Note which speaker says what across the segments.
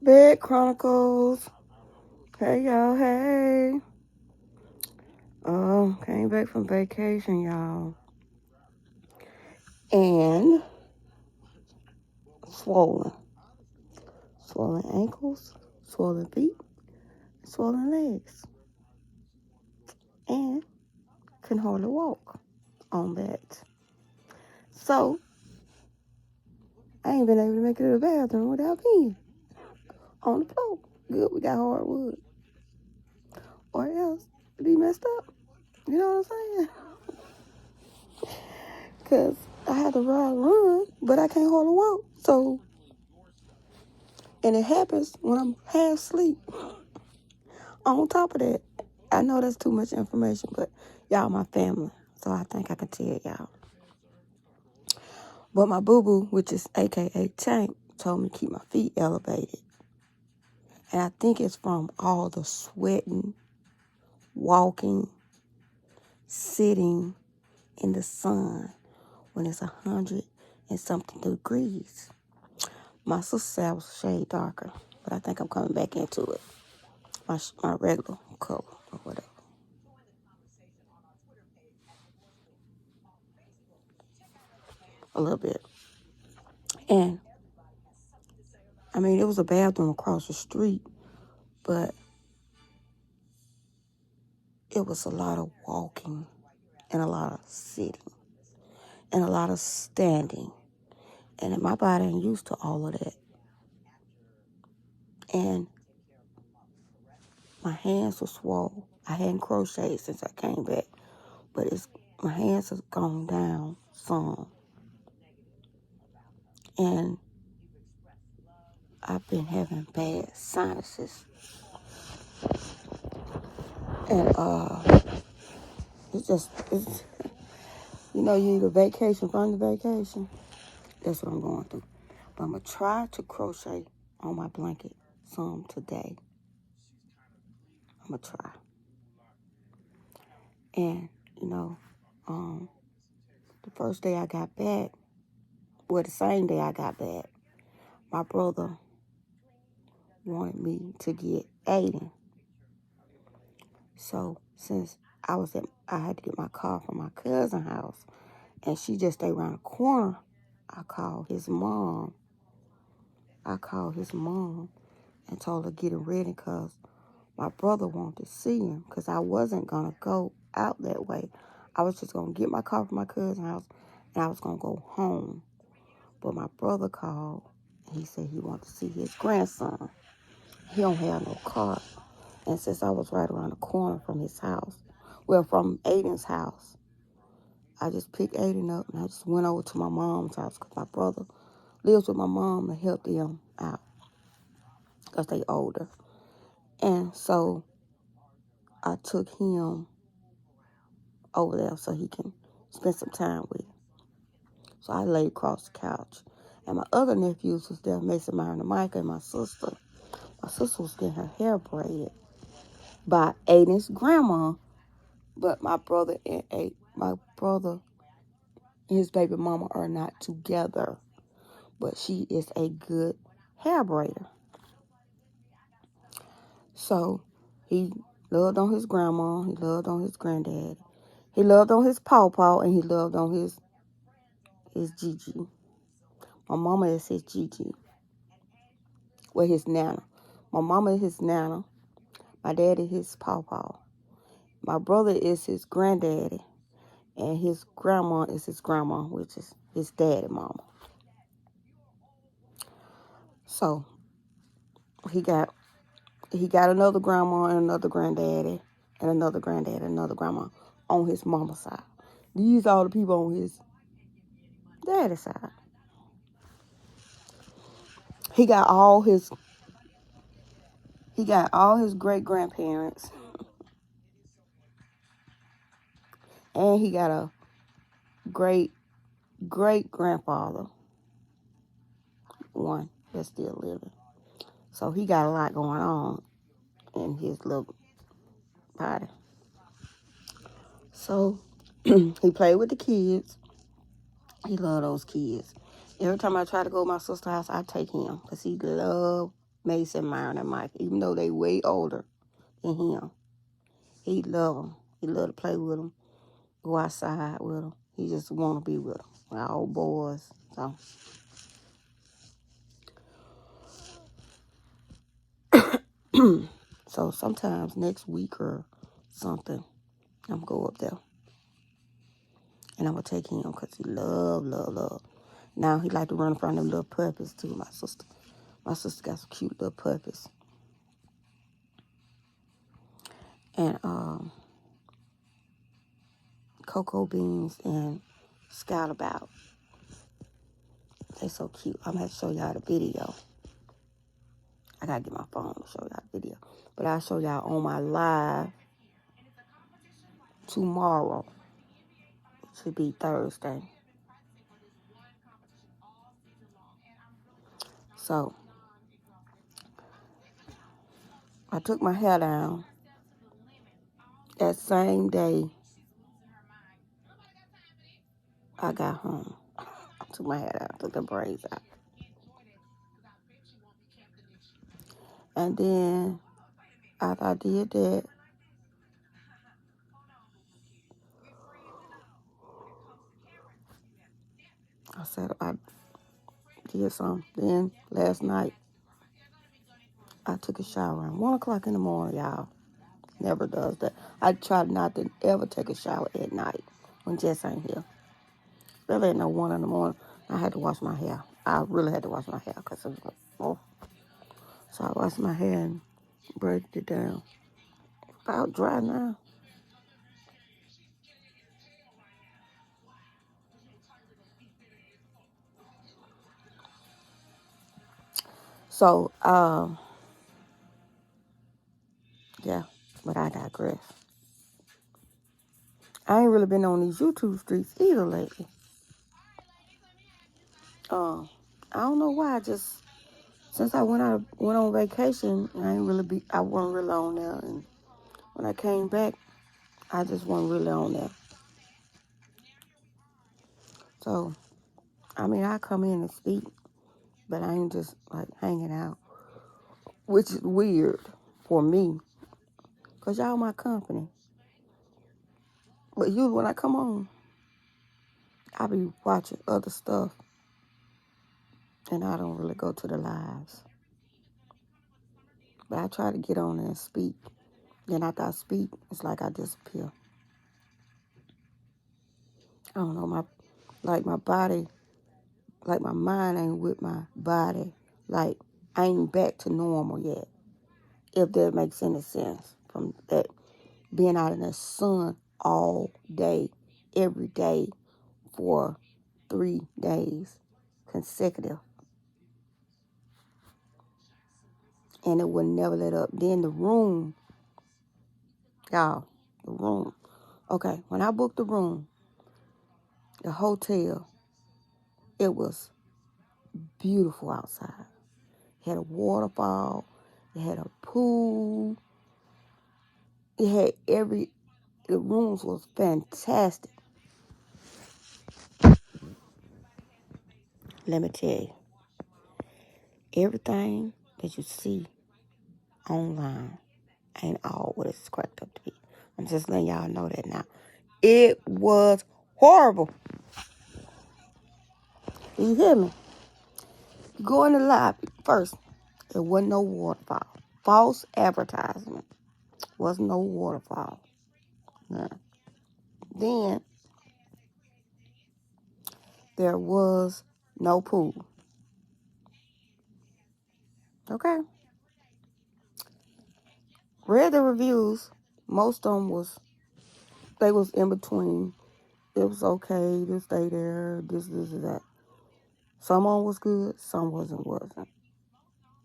Speaker 1: Bed Chronicles. Hey y'all, hey. Came back from vacation, y'all. And swollen. Swollen ankles, swollen feet, swollen legs. And can hardly walk on that. So I ain't been able to make it to the bathroom without being on the floor. Good, we got hardwood. Or else it'd be messed up. You know what I'm saying? Because I had to run, but I can't hardly walk. So, and it happens when I'm half asleep. On top of that, I know that's too much information, but y'all my family. So I think I can tell y'all. But my boo-boo, which is AKA Tank, told me to keep my feet elevated. And I think it's from all the sweating, walking, sitting in the sun when it's 100 and something degrees. My sister said I was a shade darker, but I think I'm coming back into it. My regular color or whatever. A little bit. And, I mean, it was a bathroom across the street, but it was a lot of walking and a lot of sitting and a lot of standing. And my body ain't used to all of that. And my hands were swollen. I hadn't crocheted since I came back, but my hands have gone down some. And I've been having bad sinuses. And it's you need a vacation from the vacation. That's what I'm going through. But I'm going to try to crochet on my blanket some today. I'm going to try. And, the first day I got back, the same day I got back, my brother wanted me to get Aiden. So since I had to get my car from my cousin's house, and she just stayed around the corner, I called his mom and told her to get him ready because my brother wanted to see him because I wasn't going to go out that way. I was just going to get my car from my cousin's house and I was going to go home. But my brother called. He said he wanted to see his grandson. He don't have no car. And since I was right around the corner from his house, from Aiden's house, I just picked Aiden up and I just went over to my mom's house because my brother lives with my mom and helped them out because they older. And so I took him over there so he can spend some time with him. So I laid across the couch. And my other nephews was there, Mason, Myron, and Micah, and my sister. My sister was getting her hair braided by Aiden's grandma. But my brother and his baby mama are not together. But she is a good hair braider. So he loved on his grandma. He loved on his granddad. He loved on his pawpaw, and he loved on his Gigi. My mama is his Gigi. Well, his nana. My mama is his nana. My daddy is his pawpaw. My brother is his granddaddy. And his grandma is his grandma, which is his daddy mama. So he got another grandma and another granddaddy and another granddaddy and another grandma on his mama's side. These are all the people on his daddy's side. He got all his great grandparents. And he got a great grandfather. One that's still living. So he got a lot going on in his little body. So he played with the kids. He loved those kids. Every time I try to go to my sister's house, I take him because he loved Mason, Myron, and Mike, even though they way older than him. He love them. He love to play with them, go outside with them. He just want to be with them, our old boys. So sometimes next week or something, I'm going to go up there. And I'm going to take him because he love. Now he like to run in front of them little puppies too, my sister. My sister got some cute little puppies. And Cocoa Beans and Scoutabout. They so cute. I'm going to show y'all the video. I got to get my phone to show y'all the video. But I'll show y'all on my live tomorrow. It should be Thursday. So, I took my hair down that same day I got home. I took my hair down, took the braids out. And then, after I did that, I said I did something. Then, last night, I took a shower at 1 o'clock in the morning, y'all. Never does that. I try not to ever take a shower at night when Jess ain't here. Really at no 1 in the morning. I had to wash my hair. I really had to wash my hair because it was like, oh. So I washed my hair and braided it down. About dry now. So, yeah, but I digress. I ain't really been on these YouTube streets either lately. I don't know why. Just since I went on vacation, I wasn't really on there. And when I came back, I just wasn't really on there. So, I mean, I come in and speak, but I ain't just like hanging out, which is weird for me, cause y'all my company. But usually when I come on, I be watching other stuff, and I don't really go to the lives. But I try to get on there and speak. Then after I speak, it's like I disappear. I don't know, my body, like my mind ain't with my body. Like I ain't back to normal yet. If that makes any sense. From that being out in the sun all day, every day for 3 days consecutive. And it would never let up. Then the room, y'all, the room. Okay, when I booked the room, the hotel, it was beautiful outside. It had a waterfall. It had a pool. It had the rooms was fantastic. Let me tell you, everything that you see online ain't all what it's cracked up to be. I'm just letting y'all know that now. It was horrible. You hear me? You go in the lobby first. There wasn't no waterfall. False advertisement. Wasn't no waterfall. Nah. Then there was no pool. Okay. Read the reviews. Most of them they was in between. It was okay to stay there, this, that. Some of them was good, some wasn't.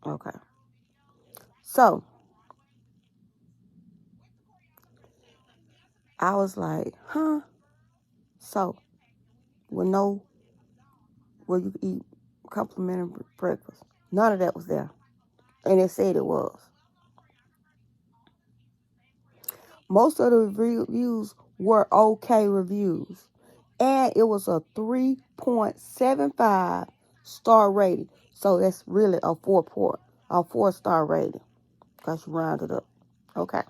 Speaker 1: Okay. So, I was like, huh? So, where you could eat complimentary breakfast. None of that was there. And it said it was. Most of the reviews were okay reviews. And it was a 3.75 star rating. So that's really a 4.0. or 4-star rating because you rounded up. Okay.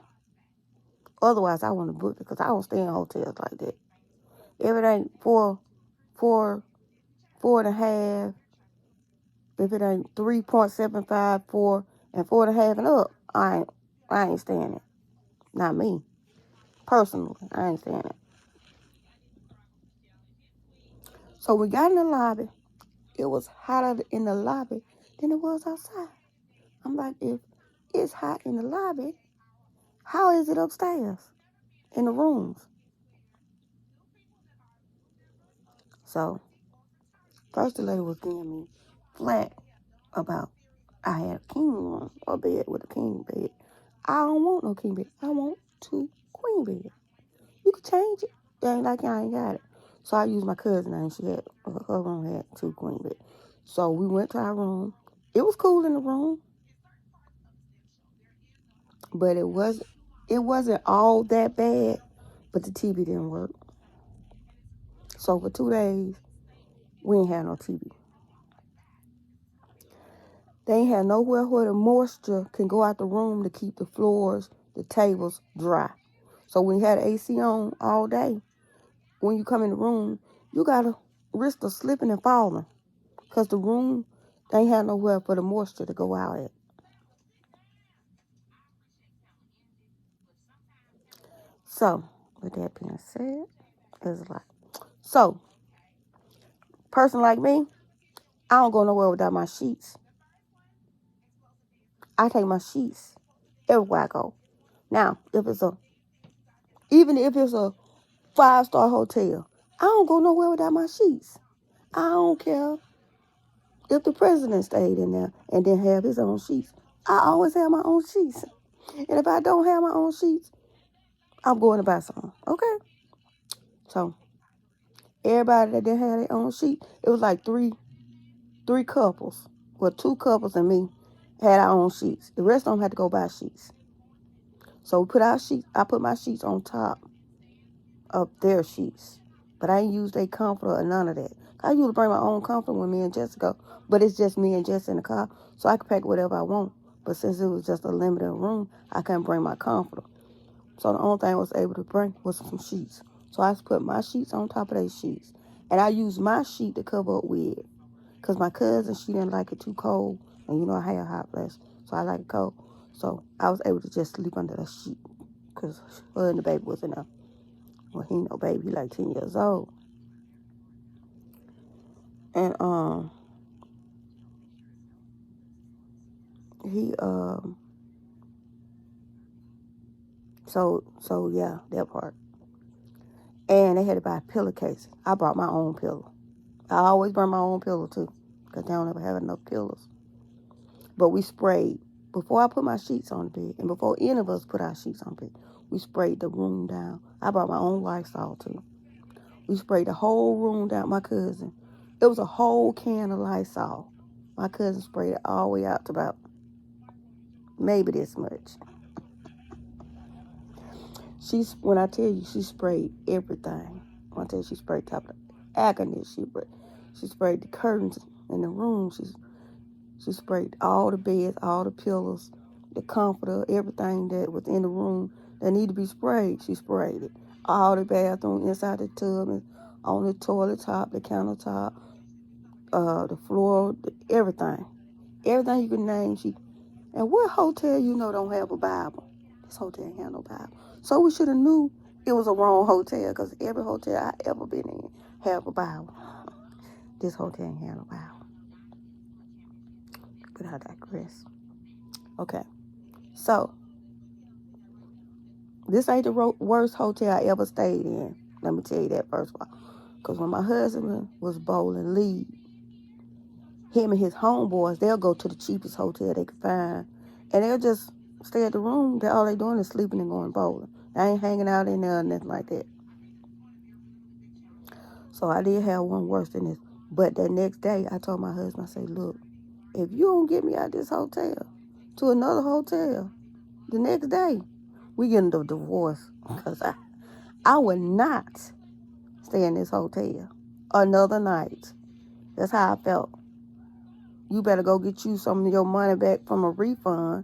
Speaker 1: Otherwise, I want to book it because I don't stay in hotels like that. If it ain't four and a half, if it ain't 3.75, 4, and 4.5 and up, I ain't staying it. Not me. Personally, I ain't staying it. So we got in the lobby. It was hotter in the lobby than it was outside. I'm like, if it's hot in the lobby, how is it upstairs in the rooms? So first the lady was giving me flat about I had a king room, a bed with a king bed. I don't want no king bed. I want 2 queen beds. You could change it. It ain't like I ain't got it. So I used my cousin and she had, her room had 2 queen beds. So we went to our room. It was cool in the room, but it wasn't all that bad, but the TV didn't work. So for 2 days, we ain't had no TV. They ain't had nowhere where the moisture can go out the room to keep the floors, the tables dry. So when you had AC on all day, when you come in the room, you got to risk of slipping and falling because the room, they ain't had nowhere for the moisture to go out at. So, with that being said, it's like, so, person like me, I don't go nowhere without my sheets. I take my sheets everywhere I go. Now, even if it's a 5-star hotel, I don't go nowhere without my sheets. I don't care if the president stayed in there and didn't have his own sheets. I always have my own sheets. And if I don't have my own sheets, I'm going to buy some. Okay? So, everybody that didn't have their own sheet, it was like three couples. Well, 2 couples and me had our own sheets. The rest of them had to go buy sheets. So we put our sheets, I put my sheets on top of their sheets. But I ain't use their comforter or none of that. I usually bring my own comforter when me and Jessica go, but it's just me and Jess in the car, so I can pack whatever I want. But since it was just a limited room, I couldn't bring my comforter. So the only thing I was able to bring was some sheets. So I just put my sheets on top of their sheets. And I used my sheet to cover up with. Because my cousin, she didn't like it too cold. And you know I have hot flash, so I like it cold. So I was able to just sleep under the sheet. Because her and the baby was in there. Well, he ain't no baby. He like 10 years old. And he so yeah, that part. And they had to buy a pillowcase. I brought my own pillow. I always bring my own pillow too, because they don't ever have enough pillows. But we sprayed before I put my sheets on the bed, and before any of us put our sheets on the bed, we sprayed the room down. I brought my own Lysol too. We sprayed the whole room down. My cousin, it was a whole can of Lysol. My cousin sprayed it all the way out to about maybe this much. When I tell you, she sprayed everything. When I tell you, she sprayed top of the air conditioner. She sprayed the curtains in the room. She sprayed all the beds, all the pillows, the comforter, everything that was in the room that needed to be sprayed. She sprayed it. All the bathroom, inside the tub, and on the toilet top, the countertop, the floor, everything. Everything you can name. And what hotel you know don't have a Bible? This hotel ain't have no Bible. So we should have knew it was a wrong hotel, because every hotel I ever been in have a Bible. This hotel ain't have no Bible. But I digress. Okay. So, this ain't the worst hotel I ever stayed in. Let me tell you that first of all. Because when my husband was bowling lead, him and his homeboys, they'll go to the cheapest hotel they could find. And they'll just stay at the room. All they doing is sleeping and going bowling. They ain't hanging out in there or nothing like that. So I did have one worse than this. But the next day, I told my husband, I said, look, if you don't get me out of this hotel to another hotel the next day, we getting a divorce. Because I would not stay in this hotel another night. That's how I felt. you better go get you some of your money back from a refund,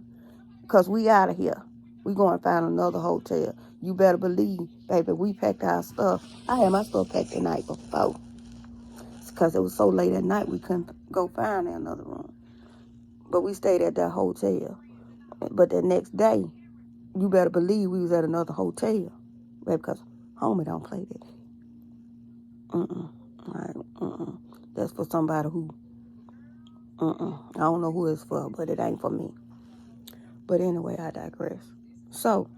Speaker 1: because we out of here. We going to find another hotel. You better believe, baby, we packed our stuff. I had my stuff packed the night before, because it was so late at night we couldn't go find another room. But we stayed at that hotel. But the next day, you better believe we was at another hotel, baby, because homie don't play that. That's for somebody who, I don't know who it's for, but it ain't for me. But anyway, I digress. So,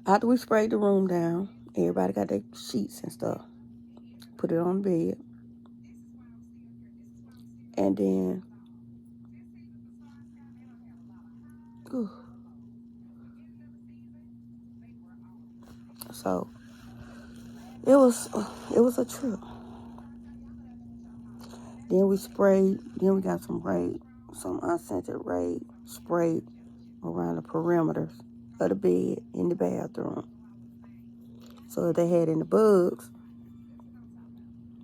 Speaker 1: after we sprayed the room down, everybody got their sheets and stuff, put it on the bed, and then, so it was a trip. Then we sprayed. Then we got some unscented Raid sprayed around the perimeters of the bed in the bathroom. So if they had any bugs,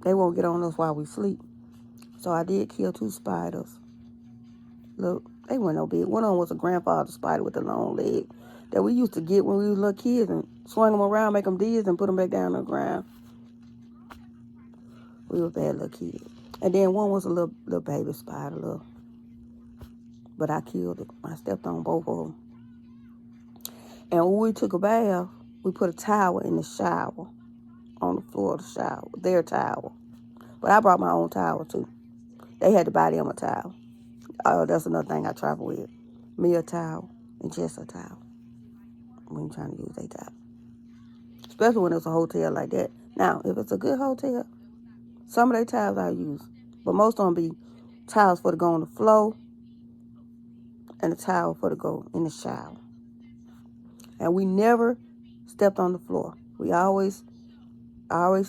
Speaker 1: they won't get on us while we sleep. So I did kill 2 spiders. Look, they weren't no big. One of them was a grandfather spider with a long leg that we used to get when we was little kids and swing them around, make them dizzy, and put them back down on the ground. We were bad little kids. And then one was a little baby spider, but I killed it. I stepped on both of them. And when we took a bath, we put a towel in the shower, on the floor of the shower, their towel. But I brought my own towel too. They had to buy them a towel. Oh, that's another thing I travel with. Me a towel and just a towel. When you're trying to use a towel. Especially when it's a hotel like that. Now, if it's a good hotel, some of their towels I use. But most of them be towels for to go on the floor and a towel for to go in the shower. And we never stepped on the floor. I always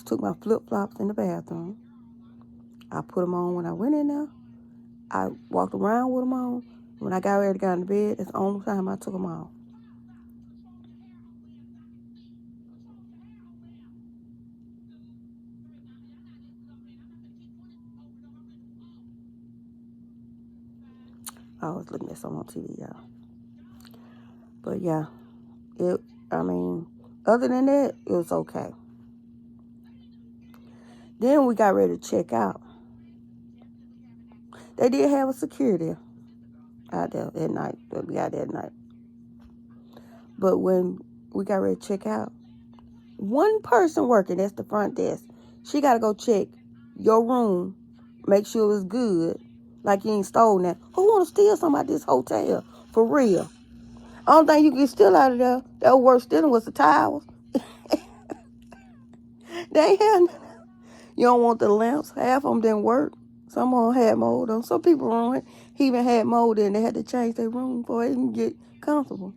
Speaker 1: took my flip-flops in the bathroom. I put them on when I went in there. I walked around with them on. When I got ready to get in the bed, that's the only time I took them off. I was looking at some on TV, y'all. But yeah, other than that, it was okay. Then we got ready to check out. They did have a security out there at night. We got there at night. But when we got ready to check out, one person working, that's the front desk, she got to go check your room, make sure it was good, like you ain't stolen that. Who want to steal something at this hotel? For real. Only thing you can steal out of there, that was worth stealing, was the towels. They ain't had nothing. You don't want the lamps. Half of them didn't work. Some of them had mold on. Some people on it even had mold in. They had to change their room before they can get comfortable.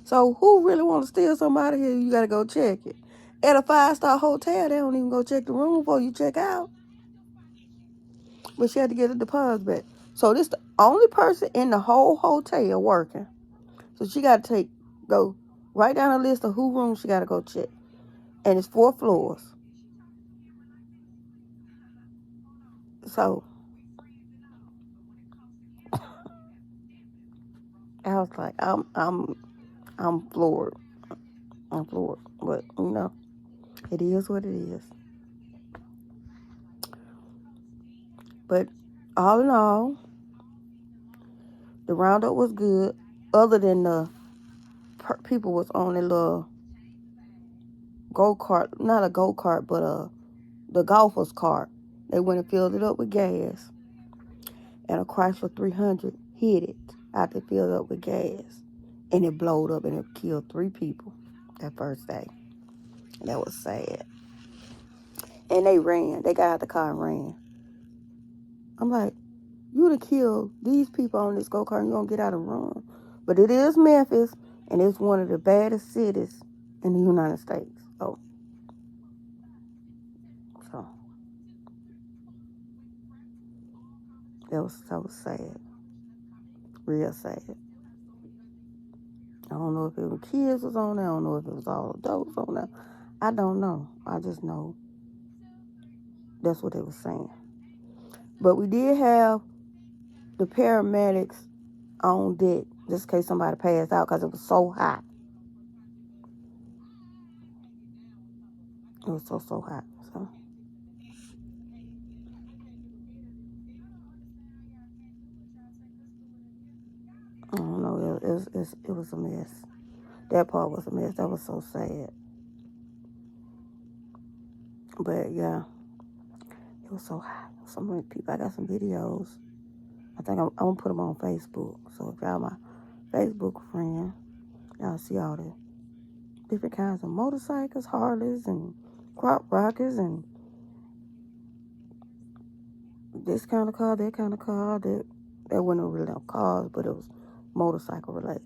Speaker 1: So who really want to steal somebody here? You got to go check it. At a 5-star hotel, they don't even go check the room before you check out. But she had to get a deposit back. So this the only person in the whole hotel working. So she got to go write down a list of who rooms she got to go check. And it's 4 floors. So I was like, I'm floored. I'm floored. But it is what it is. But all in all, the roundup was good. Other than the people was on a little go-kart, not a go-kart, but the golfer's cart. They went and filled it up with gas. And a Chrysler 300 hit it after it filled up with gas. And it blowed up and it killed 3 people that first day. That was sad. And they ran. They got out the car and ran. I'm like, you would have killed these people on this go-kart and you're going to get out and run. But it is Memphis, and it's one of the baddest cities in the United States. So that was so sad. Real sad. I don't know if it was kids was on there. I don't know if it was all adults on there. I don't know. I just know that's what they were saying. But we did have the paramedics on deck just in case somebody passed out because it was so hot. It was so hot. So I don't know. It was a mess. That part was a mess. That was so sad. But yeah, it was so hot. So many people. I got some videos. I think I'm gonna put them on Facebook. So if y'all my Facebook friend, y'all see all the different kinds of motorcycles, Harleys, and crop rockets, and this kind of car, that kind of car. That wasn't really no cars, but it was motorcycle related.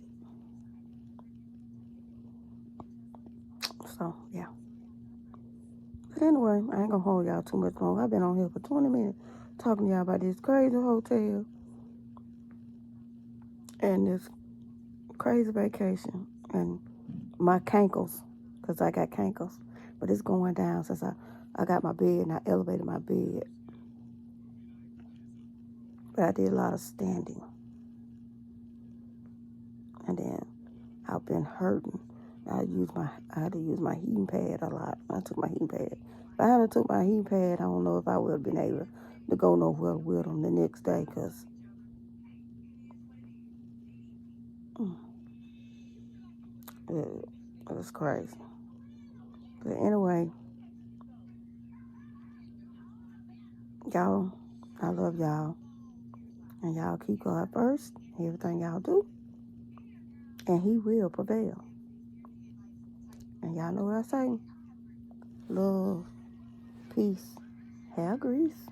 Speaker 1: So yeah. But anyway, I ain't gonna hold y'all too much longer. I've been on here for 20 minutes talking to y'all about this crazy hotel and this crazy vacation and my cankles, because I got cankles. But it's going down since I got my bed and I elevated my bed. But I did a lot of standing. And then I've been hurting. I had to use my heating pad a lot. I took my heating pad. If I hadn't took my heating pad, I don't know if I would have been able to go nowhere with them the next day, because it was crazy. But anyway, y'all, I love y'all. And y'all keep God first, everything y'all do, and He will prevail. And y'all know what I say: love, peace, hair grease.